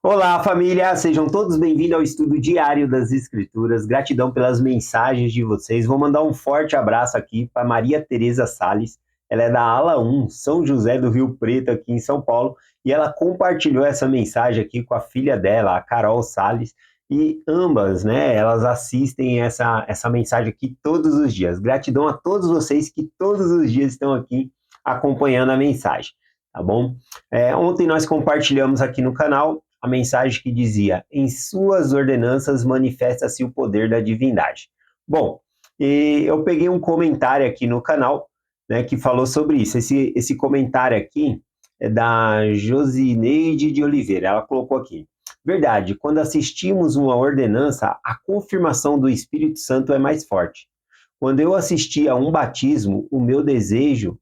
Olá, família! Sejam todos bem-vindos ao estudo diário das Escrituras. Gratidão pelas mensagens de vocês. Vou mandar um forte abraço aqui para Maria Tereza Salles. Ela é da ala 1, São José do Rio Preto, aqui em São Paulo, e ela compartilhou essa mensagem aqui com a filha dela, a Carol Salles, e ambas, né, elas assistem essa mensagem aqui todos os dias. Gratidão a todos vocês que todos os dias estão aqui acompanhando a mensagem, tá bom? Ontem nós compartilhamos aqui no canal a mensagem que dizia: em suas ordenanças manifesta-se o poder da divindade. Bom, eu peguei um comentário aqui no canal, né, que falou sobre isso. Esse comentário aqui é da Josineide de Oliveira. Ela colocou aqui: verdade, quando assistimos uma ordenança, a confirmação do Espírito Santo é mais forte. Quando eu assisti a um batismo, o meu desejo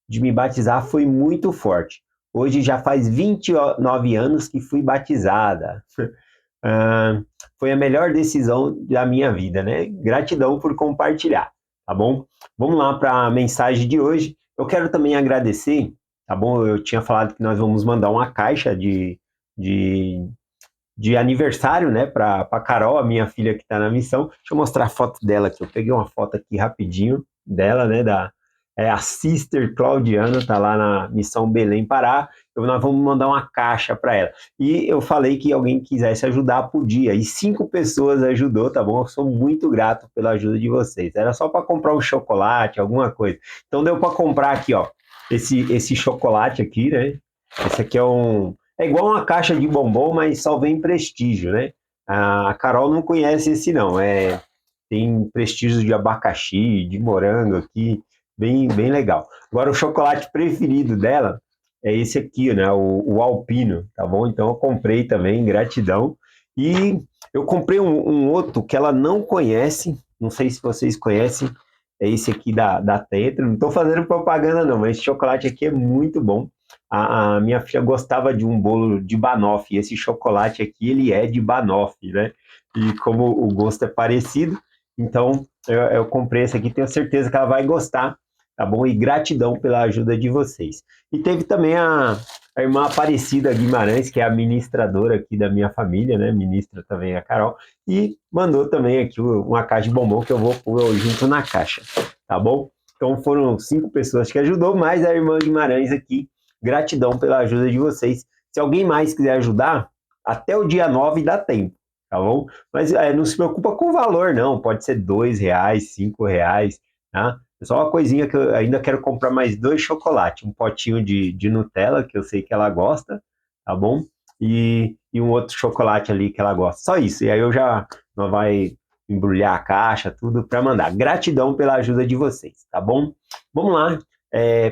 de me batizar foi muito forte. Hoje já faz 29 anos que fui batizada. Foi a melhor decisão da minha vida, né? Gratidão por compartilhar, tá bom? Vamos lá para a mensagem de hoje. Eu quero também agradecer, tá bom? Eu tinha falado que nós vamos mandar uma caixa de aniversário, né, para Carol, a minha filha que está na missão. Deixa eu mostrar a foto dela aqui. Eu peguei uma foto aqui rapidinho dela, né, a Sister Claudiana, tá lá na missão Belém, Pará. Nós vamos mandar uma caixa para ela. E eu falei que alguém quisesse ajudar, podia. E 5 pessoas ajudou, tá bom? Eu sou muito grato pela ajuda de vocês. Era só para comprar um chocolate, alguma coisa. Então deu para comprar aqui, ó, esse chocolate aqui, né? Esse aqui é igual uma caixa de bombom, mas só vem prestígio, né? A Carol não conhece esse não. Tem prestígio de abacaxi, de morango aqui, bem legal. Agora o chocolate preferido dela é esse aqui, né? O Alpino, tá bom? Então eu comprei também, gratidão. E eu comprei um outro que ela não conhece, não sei se vocês conhecem, é esse aqui da Tetra. Não estou fazendo propaganda não, mas esse chocolate aqui é muito bom. A minha filha gostava de um bolo de banoffee. Esse chocolate aqui, ele é de banoffee, né? E como o gosto é parecido, então eu comprei esse aqui, tenho certeza que ela vai gostar, tá bom? E gratidão pela ajuda de vocês. E teve também a irmã Aparecida Guimarães, que é a ministradora aqui da minha família, né? Ministra também a Carol, e mandou também aqui uma caixa de bombom que eu vou pôr junto na caixa, tá bom? Então foram 5 pessoas que ajudou, mais a irmã Guimarães aqui. Gratidão pela ajuda de vocês. Se alguém mais quiser ajudar, até o dia 9 dá tempo, tá bom? Mas não se preocupa com o valor, não. Pode ser R$2, R$5, tá? É só uma coisinha que eu ainda quero comprar mais 2 chocolates. Um potinho de Nutella, que eu sei que ela gosta, tá bom? E um outro chocolate ali que ela gosta. Só isso. E aí nós vai embrulhar a caixa, tudo para mandar. Gratidão pela ajuda de vocês, tá bom? Vamos lá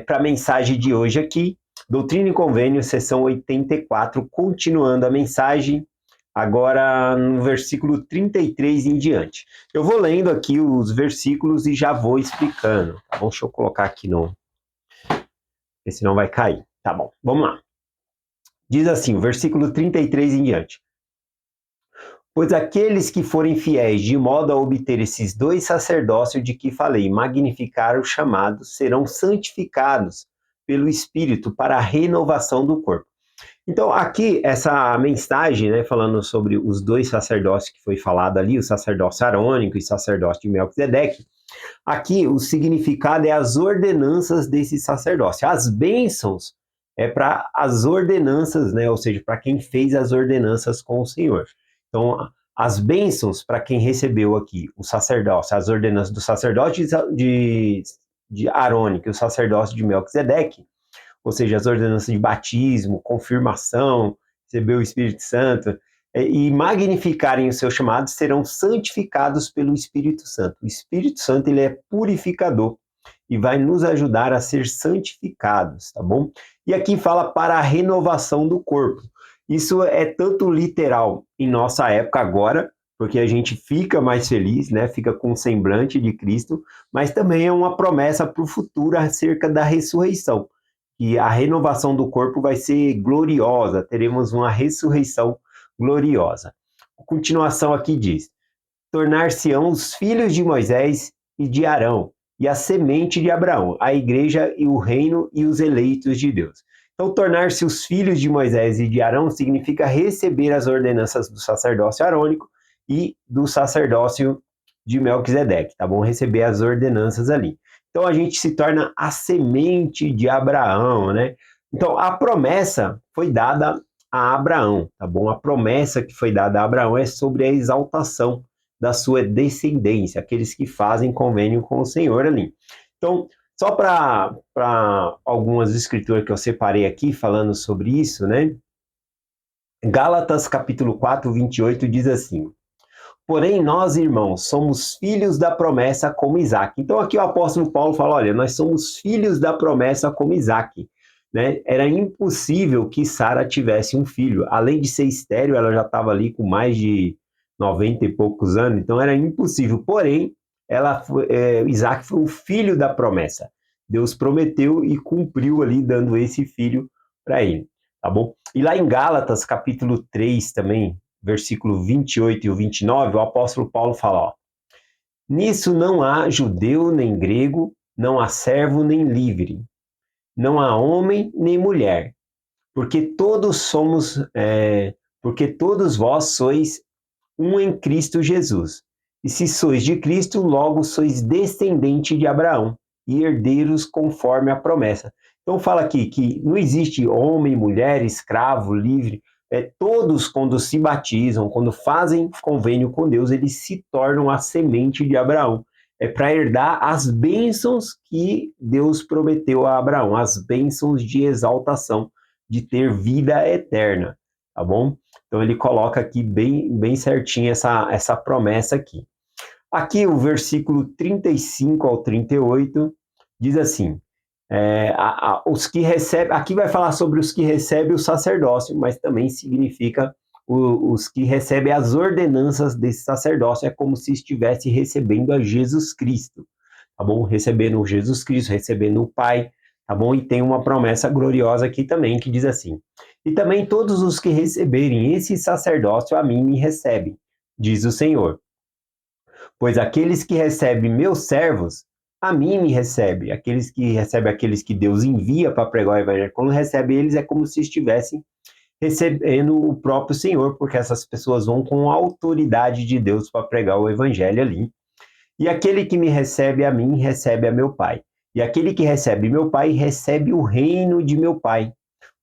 para a mensagem de hoje aqui. Doutrina e Convênio, sessão 84, continuando a mensagem, agora no versículo 33 em diante. Eu vou lendo aqui os versículos e já vou explicando, tá bom? Deixa eu colocar aqui porque senão vai cair. Tá bom, vamos lá. Diz assim, o versículo 33 em diante. Pois aqueles que forem fiéis de modo a obter esses 2 sacerdócios de que falei, magnificar os chamados, serão santificados pelo Espírito para a renovação do corpo. Então, aqui, essa mensagem, né, falando sobre os 2 sacerdócios que foi falado ali, o sacerdócio arônico e o sacerdócio de Melquisedeque, aqui o significado é as ordenanças desse sacerdócio. As bênçãos é para as ordenanças, né, ou seja, para quem fez as ordenanças com o Senhor. Então, as bênçãos para quem recebeu aqui o sacerdócio, as ordenanças do sacerdócio de Arônico e o sacerdócio de Melquisedeque, ou seja, as ordenanças de batismo, confirmação, receber o Espírito Santo, e magnificarem o seu chamado, serão santificados pelo Espírito Santo. O Espírito Santo, ele é purificador e vai nos ajudar a ser santificados, tá bom? E aqui fala para a renovação do corpo. Isso é tanto literal em nossa época agora, porque a gente fica mais feliz, né? Fica com o semblante de Cristo, mas também é uma promessa para o futuro acerca da ressurreição. E a renovação do corpo vai ser gloriosa, teremos uma ressurreição gloriosa. A continuação aqui diz: tornar-se-ão os filhos de Moisés e de Arão, e a semente de Abraão, a igreja e o reino e os eleitos de Deus. Então, tornar-se os filhos de Moisés e de Arão significa receber as ordenanças do sacerdócio arônico e do sacerdócio de Melquisedeque, tá bom? Receber as ordenanças ali. Então, a gente se torna a semente de Abraão, né? Então, a promessa foi dada a Abraão, tá bom? A promessa que foi dada a Abraão é sobre a exaltação da sua descendência, aqueles que fazem convênio com o Senhor ali. Então, só para algumas escrituras que eu separei aqui falando sobre isso, né? Gálatas capítulo 4, 28 diz assim: porém, nós, irmãos, somos filhos da promessa como Isaac. Então, aqui o apóstolo Paulo fala: olha, nós somos filhos da promessa como Isaac. Né? Era impossível que Sara tivesse um filho. Além de ser estéril, ela já estava ali com mais de 90 e poucos anos, então era impossível. Porém, Isaac foi o filho da promessa. Deus prometeu e cumpriu ali, dando esse filho para ele. Tá bom? E lá em Gálatas, capítulo 3 também, versículo 28 e o 29, o apóstolo Paulo fala, ó, nisso não há judeu nem grego, não há servo nem livre, não há homem nem mulher, porque porque todos vós sois um em Cristo Jesus. E se sois de Cristo, logo sois descendente de Abraão e herdeiros conforme a promessa. Então fala aqui que não existe homem, mulher, escravo, livre. Todos, quando se batizam, quando fazem convênio com Deus, eles se tornam a semente de Abraão. É para herdar as bênçãos que Deus prometeu a Abraão, as bênçãos de exaltação, de ter vida eterna, tá bom? Então ele coloca aqui bem certinho essa promessa aqui. Aqui o versículo 35 ao 38 diz assim, os que recebem, aqui vai falar sobre os que recebem o sacerdócio, mas também significa os que recebem as ordenanças desse sacerdócio, é como se estivesse recebendo a Jesus Cristo, tá bom? Recebendo Jesus Cristo, recebendo o Pai, tá bom? E tem uma promessa gloriosa aqui também que diz assim: e também todos os que receberem esse sacerdócio a mim me recebem, diz o Senhor. Pois aqueles que recebem meus servos, a mim me recebem. Aqueles que Deus envia para pregar o evangelho, quando recebe eles é como se estivessem recebendo o próprio Senhor, porque essas pessoas vão com a autoridade de Deus para pregar o evangelho ali. E aquele que me recebe a mim, recebe a meu Pai. E aquele que recebe meu Pai, recebe o reino de meu Pai.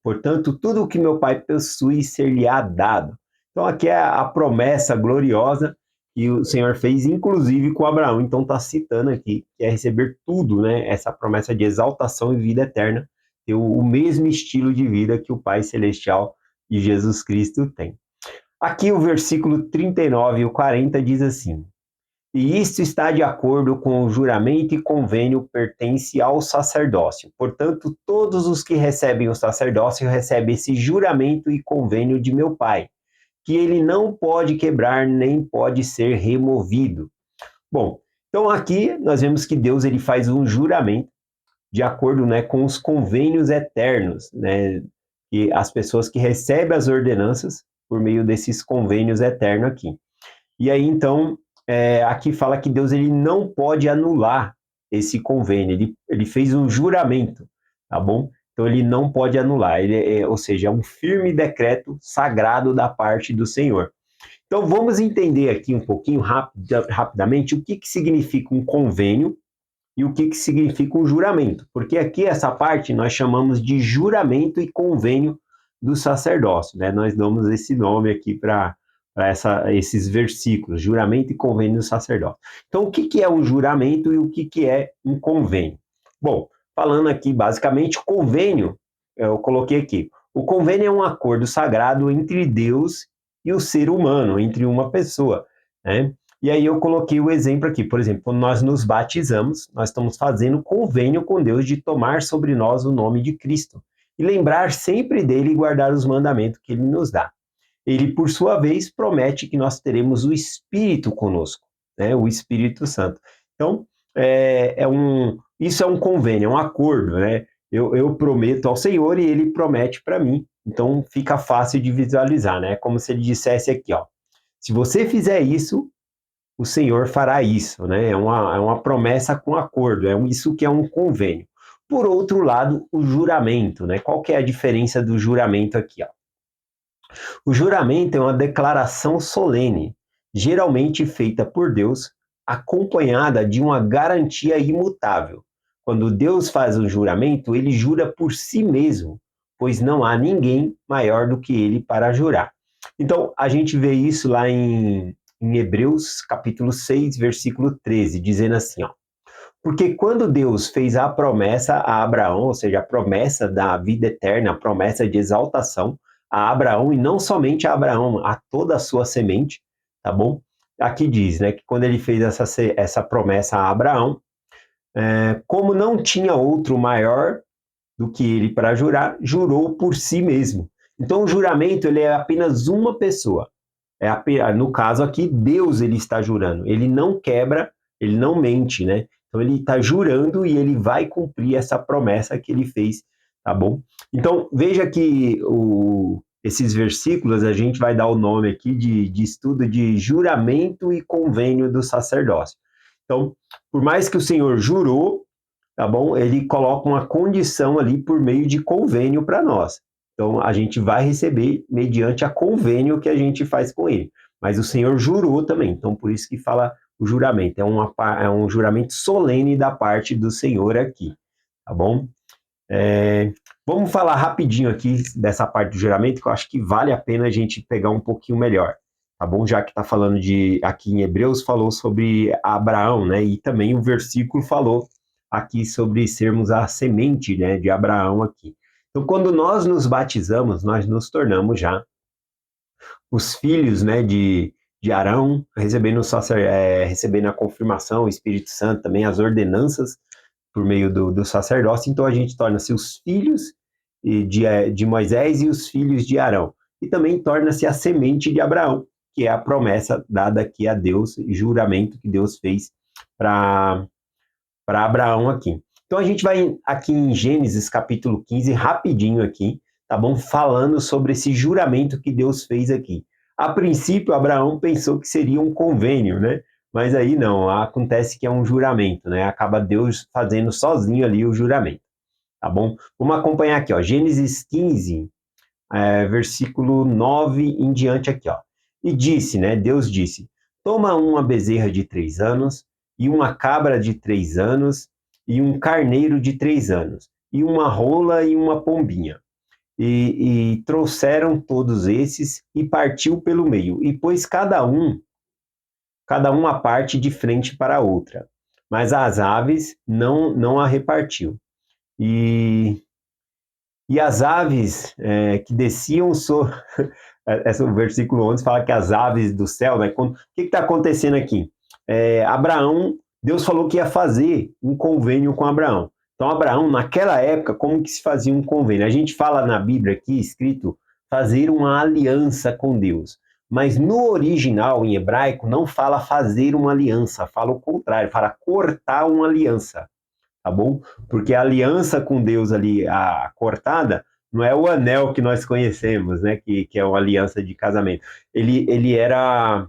Portanto, tudo o que meu Pai possui ser-lhe-á dado. Então, aqui é a promessa gloriosa que o Senhor fez, inclusive com Abraão. Então, está citando aqui que é receber tudo, né? Essa promessa de exaltação e vida eterna, ter o mesmo estilo de vida que o Pai Celestial e Jesus Cristo tem. Aqui o versículo 39 e o 40 diz assim: e isto está de acordo com o juramento e convênio pertence ao sacerdócio. Portanto, todos os que recebem o sacerdócio recebem esse juramento e convênio de meu Pai, que ele não pode quebrar nem pode ser removido. Bom, então aqui nós vemos que Deus ele faz um juramento de acordo, né, com os convênios eternos, né, e as pessoas que recebem as ordenanças por meio desses convênios eternos aqui. E aí, então, aqui fala que Deus ele não pode anular esse convênio, ele fez um juramento, tá bom? Então ele não pode anular, ou seja, é um firme decreto sagrado da parte do Senhor. Então vamos entender aqui um pouquinho rapidamente o que significa um convênio e o que significa um juramento, porque aqui essa parte nós chamamos de juramento e convênio do sacerdócio, né? Nós damos esse nome aqui para esses versículos, juramento e convênio do sacerdócio. Então, o que é um juramento e o que é um convênio? Bom, falando aqui basicamente, o convênio, eu coloquei aqui, o convênio é um acordo sagrado entre Deus e o ser humano, entre uma pessoa, né? E aí eu coloquei o exemplo aqui, por exemplo, quando nós nos batizamos, nós estamos fazendo convênio com Deus de tomar sobre nós o nome de Cristo e lembrar sempre dele e guardar os mandamentos que ele nos dá. Ele, por sua vez, promete que nós teremos o Espírito conosco, né? O Espírito Santo. Então, isso é um convênio, é um acordo, né? Eu prometo ao Senhor e ele promete para mim. Então, fica fácil de visualizar, né? Como se ele dissesse aqui, ó, se você fizer isso, o Senhor fará isso, né? É uma promessa com acordo, isso que é um convênio. por outro lado, o juramento, né? Qual que é a diferença do juramento aqui, ó? O juramento é uma declaração solene, geralmente feita por Deus, acompanhada de uma garantia imutável. Quando Deus faz um juramento, ele jura por si mesmo, pois não há ninguém maior do que ele para jurar. Então, a gente vê isso lá em Hebreus, capítulo 6, versículo 13, dizendo assim, ó: porque quando Deus fez a promessa a Abraão, ou seja, a promessa da vida eterna, a promessa de exaltação a Abraão, e não somente a Abraão, a toda a sua semente, tá bom? Aqui diz, né, que quando ele fez essa promessa a Abraão, como não tinha outro maior do que ele para jurar, jurou por si mesmo. Então o juramento ele é apenas uma pessoa. No caso aqui, Deus ele está jurando. Ele não quebra, ele não mente, né? Então ele está jurando e ele vai cumprir essa promessa que ele fez, tá bom? Então veja que esses versículos a gente vai dar o nome aqui de estudo de juramento e convênio do sacerdócio. Então, por mais que o Senhor jurou, tá bom? Ele coloca uma condição ali por meio de convênio para nós. Então, a gente vai receber mediante a convênio que a gente faz com ele. Mas o Senhor jurou também, então por isso que fala o juramento. É um juramento solene da parte do Senhor aqui, tá bom? Vamos falar rapidinho aqui dessa parte do juramento, que eu acho que vale a pena a gente pegar um pouquinho melhor, tá bom? Já que está falando aqui em Hebreus, falou sobre Abraão, né? E também o versículo falou aqui sobre sermos a semente, né, de Abraão aqui. Então, quando nós nos batizamos, nós nos tornamos já os filhos, né, de Arão, recebendo a confirmação, o Espírito Santo também, as ordenanças por meio do sacerdócio. Então, a gente torna-se os filhos de Moisés e os filhos de Arão. E também torna-se a semente de Abraão, que é a promessa dada aqui a Deus, e juramento que Deus fez para Abraão aqui. Então a gente vai aqui em Gênesis capítulo 15, rapidinho aqui, tá bom? Falando sobre esse juramento que Deus fez aqui. A princípio, Abraão pensou que seria um convênio, né? Mas aí não, acontece que é um juramento, né? Acaba Deus fazendo sozinho ali o juramento, tá bom? Vamos acompanhar aqui, ó, Gênesis 15, versículo 9 em diante aqui, ó. E disse, né? Deus disse: toma uma bezerra de 3 anos, e uma cabra de 3 anos, e um carneiro de 3 anos, e uma rola e uma pombinha. E trouxeram todos esses e partiu pelo meio, e pôs cada um a parte de frente para a outra. Mas as aves não a repartiu. E as aves que desciam sobre. O versículo 11 fala que as aves do céu, né? O que está acontecendo aqui? Abraão, Deus falou que ia fazer um convênio com Abraão. Então, Abraão, naquela época, como que se fazia um convênio? A gente fala na Bíblia aqui, escrito, fazer uma aliança com Deus. Mas no original, em hebraico, não fala fazer uma aliança, fala o contrário, fala cortar uma aliança, tá bom? Porque a aliança com Deus ali, a cortada, não é o anel que nós conhecemos, né? Que é uma aliança de casamento. Ele era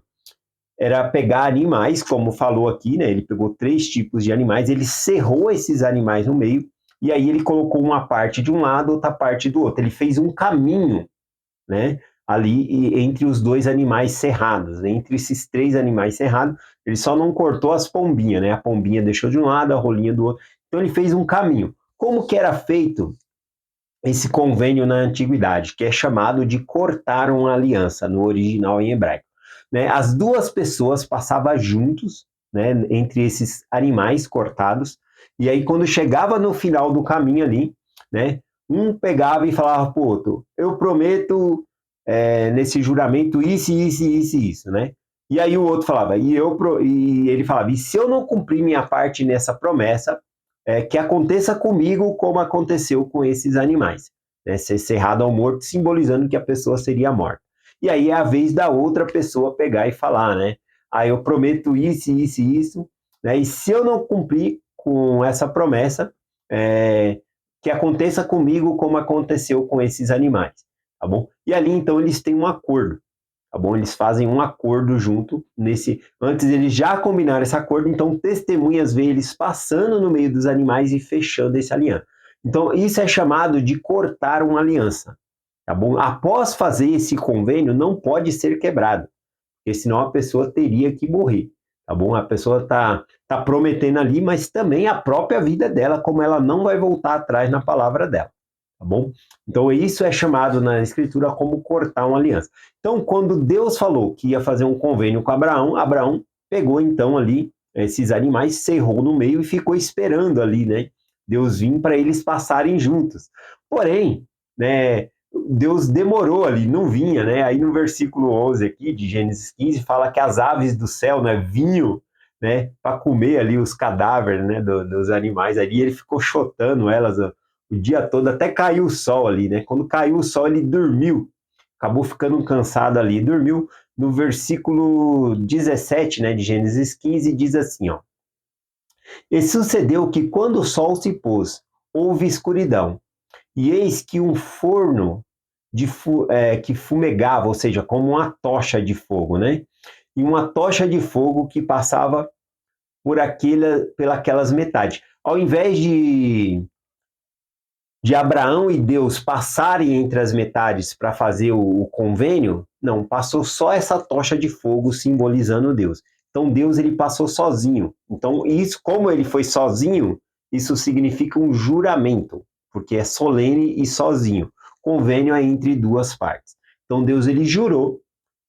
pegar animais, como falou aqui, né? Ele pegou 3 tipos de animais, ele cerrou esses animais no meio, e aí ele colocou uma parte de um lado, outra parte do outro. Ele fez um caminho, né? Ali entre os 2 animais cerrados, né? Entre esses 3 animais cerrados, ele só não cortou as pombinhas, né? A pombinha deixou de um lado, a rolinha do outro. Então ele fez um caminho. Como que era feito esse convênio na antiguidade, que é chamado de cortar uma aliança, no original em hebraico, né? As 2 pessoas passavam juntos, né, entre esses animais cortados, e aí quando chegava no final do caminho ali, né, um pegava e falava para o outro: eu prometo nesse juramento isso, isso, isso, isso, né? E aí o outro falava, e ele falava: e se eu não cumprir minha parte nessa promessa, que aconteça comigo como aconteceu com esses animais, né? Ser cerrado ao morto, simbolizando que a pessoa seria morta. E aí é a vez da outra pessoa pegar e falar, né? Ah, eu prometo isso, isso e isso, né? E se eu não cumprir com essa promessa, que aconteça comigo como aconteceu com esses animais, tá bom? E ali então eles têm um acordo. tá bom? Eles fazem um acordo junto antes eles já combinaram esse acordo, então testemunhas veem eles passando no meio dos animais e fechando esse aliança. Então isso é chamado de cortar uma aliança, tá bom? Após fazer esse convênio, não pode ser quebrado, porque senão a pessoa teria que morrer, tá bom? A pessoa tá prometendo ali, mas também a própria vida dela, como ela não vai voltar atrás na palavra dela, tá bom? Então isso é chamado na escritura como cortar uma aliança. Então quando Deus falou que ia fazer um convênio com Abraão, Abraão pegou então ali esses animais, cerrou no meio e ficou esperando ali, né? Deus vir para eles passarem juntos. Porém, né, Deus demorou ali, não vinha, né? Aí no versículo 11 aqui de Gênesis 15 fala que as aves do céu, né, vinham, né, para comer ali os cadáveres, né, dos animais ali, ele ficou chotando elas o dia todo, até caiu o sol ali, né? Quando caiu o sol, ele dormiu, acabou ficando cansado ali, dormiu. No versículo 17, né, de Gênesis 15, diz assim, ó: E sucedeu que quando o sol se pôs, houve escuridão, e eis que um forno que fumegava, ou seja, como uma tocha de fogo, né? E uma tocha de fogo que passava pelas metades. Ao invés de Abraão e Deus passarem entre as metades para fazer o convênio, não, passou só essa tocha de fogo simbolizando Deus. Então Deus ele passou sozinho. Então isso, como ele foi sozinho, isso significa um juramento, porque é solene e sozinho. Convênio é entre duas partes. Então Deus ele jurou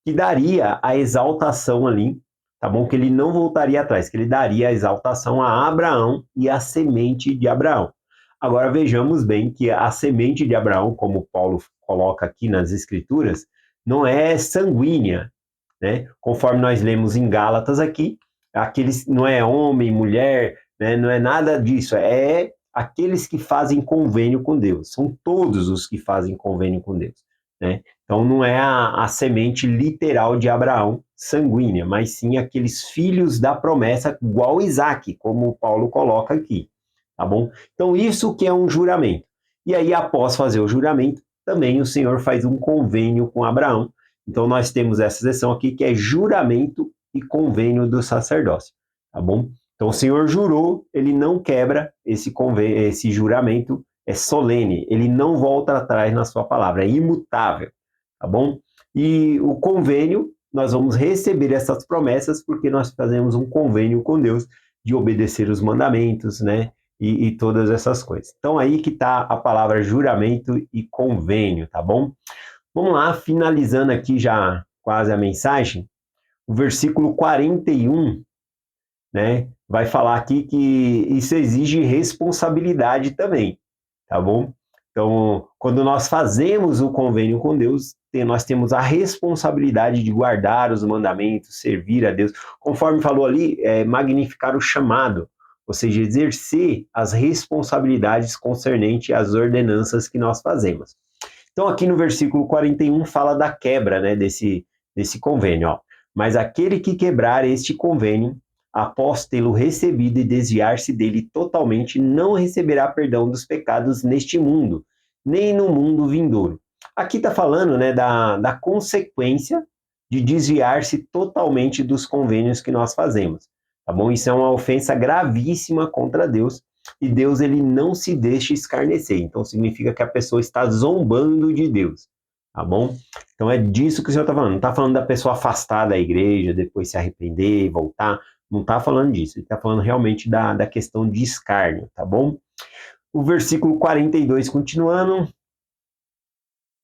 que daria a exaltação ali, tá bom? Que ele não voltaria atrás, que ele daria a exaltação a Abraão e a semente de Abraão. Agora vejamos bem que a semente de Abraão, como Paulo coloca aqui nas Escrituras, não é sanguínea, né? Conforme nós lemos em Gálatas aqui, aqueles não é homem, mulher, né? Não é nada disso, é aqueles que fazem convênio com Deus. São todos os que fazem convênio com Deus, né? Então não é a semente literal de Abraão, sanguínea, mas sim aqueles filhos da promessa, igual Isaac, como Paulo coloca aqui, tá bom? Então isso que é um juramento. E aí após fazer o juramento, também o Senhor faz um convênio com Abraão. Então nós temos essa seção aqui que é juramento e convênio do sacerdócio, tá bom? Então o Senhor jurou, ele não quebra esse juramento, é solene, ele não volta atrás na sua palavra, é imutável, tá bom? E o convênio, nós vamos receber essas promessas porque nós fazemos um convênio com Deus de obedecer os mandamentos, né? E todas essas coisas. Então aí que está a palavra juramento e convênio, tá bom? Vamos lá, finalizando aqui já quase a mensagem, o versículo 41, né? Vai falar aqui que isso exige responsabilidade também, tá bom? Então, quando nós fazemos o convênio com Deus, nós temos a responsabilidade de guardar os mandamentos, servir a Deus, conforme falou ali, magnificar o chamado, ou seja, exercer as responsabilidades concernentes às ordenanças que nós fazemos. Então, aqui no versículo 41 fala da quebra, né, desse convênio, ó. Mas aquele que quebrar este convênio, após tê-lo recebido e desviar-se dele totalmente, não receberá perdão dos pecados neste mundo, nem no mundo vindouro. Aqui está falando, né, da consequência de desviar-se totalmente dos convênios que nós fazemos, tá bom? Isso é uma ofensa gravíssima contra Deus, e Deus ele não se deixa escarnecer. Então significa que a pessoa está zombando de Deus, tá bom? Então é disso que o Senhor está falando. Não está falando da pessoa afastar da igreja, depois se arrepender e voltar. Não está falando disso. Ele está falando realmente da questão de escárnio, tá bom? O versículo 42, continuando.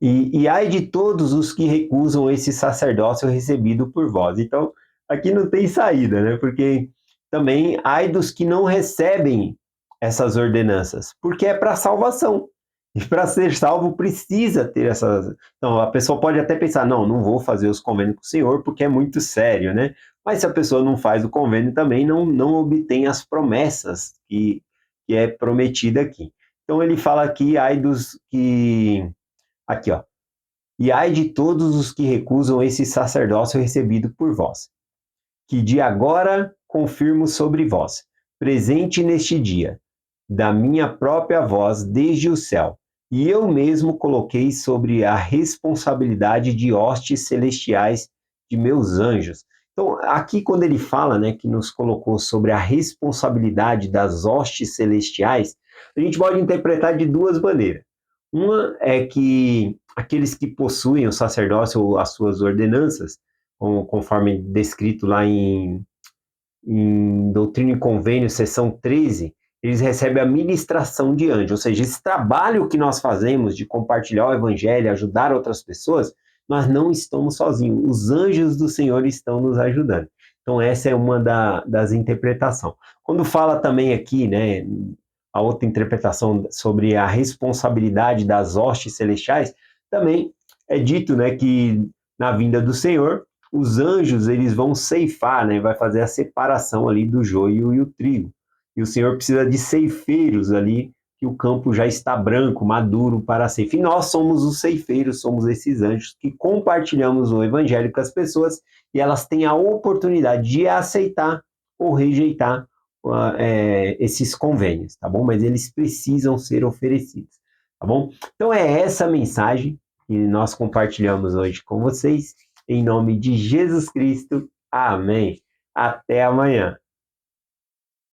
E ai de todos os que recusam esse sacerdócio recebido por vós. Então, aqui não tem saída, né? Porque também ai dos que não recebem essas ordenanças, porque é para salvação. E para ser salvo precisa ter essas. Então, a pessoa pode até pensar: não vou fazer os convênios com o Senhor porque é muito sério, né? Mas se a pessoa não faz o convênio também, não obtém as promessas que é prometida aqui. Então, ele fala aqui: ai dos que. Aqui, ó. E ai de todos os que recusam esse sacerdócio recebido por vós, que de agora confirmo sobre vós, presente neste dia, da minha própria voz desde o céu, e eu mesmo coloquei sobre a responsabilidade de hostes celestiais de meus anjos. Então, aqui quando ele fala, né, que nos colocou sobre a responsabilidade das hostes celestiais, a gente pode interpretar de duas maneiras. Uma é que aqueles que possuem o sacerdócio ou as suas ordenanças, conforme descrito lá em Doutrina e Convênio, seção 13, eles recebem a ministração de anjo, ou seja, esse trabalho que nós fazemos de compartilhar o evangelho, ajudar outras pessoas, nós não estamos sozinhos, os anjos do Senhor estão nos ajudando. Então essa é uma das interpretações. Quando fala também aqui, né, a outra interpretação sobre a responsabilidade das hostes celestiais, também é dito, né, que na vinda do Senhor, os anjos eles vão ceifar, né, vai fazer a separação ali do joio e o trigo. E o Senhor precisa de ceifeiros ali, que o campo já está branco, maduro para a ceifa. E nós somos os ceifeiros, somos esses anjos que compartilhamos o evangelho com as pessoas e elas têm a oportunidade de aceitar ou rejeitar esses convênios, tá bom? Mas eles precisam ser oferecidos, tá bom? Então é essa mensagem que nós compartilhamos hoje com vocês. Em nome de Jesus Cristo. Amém. Até amanhã.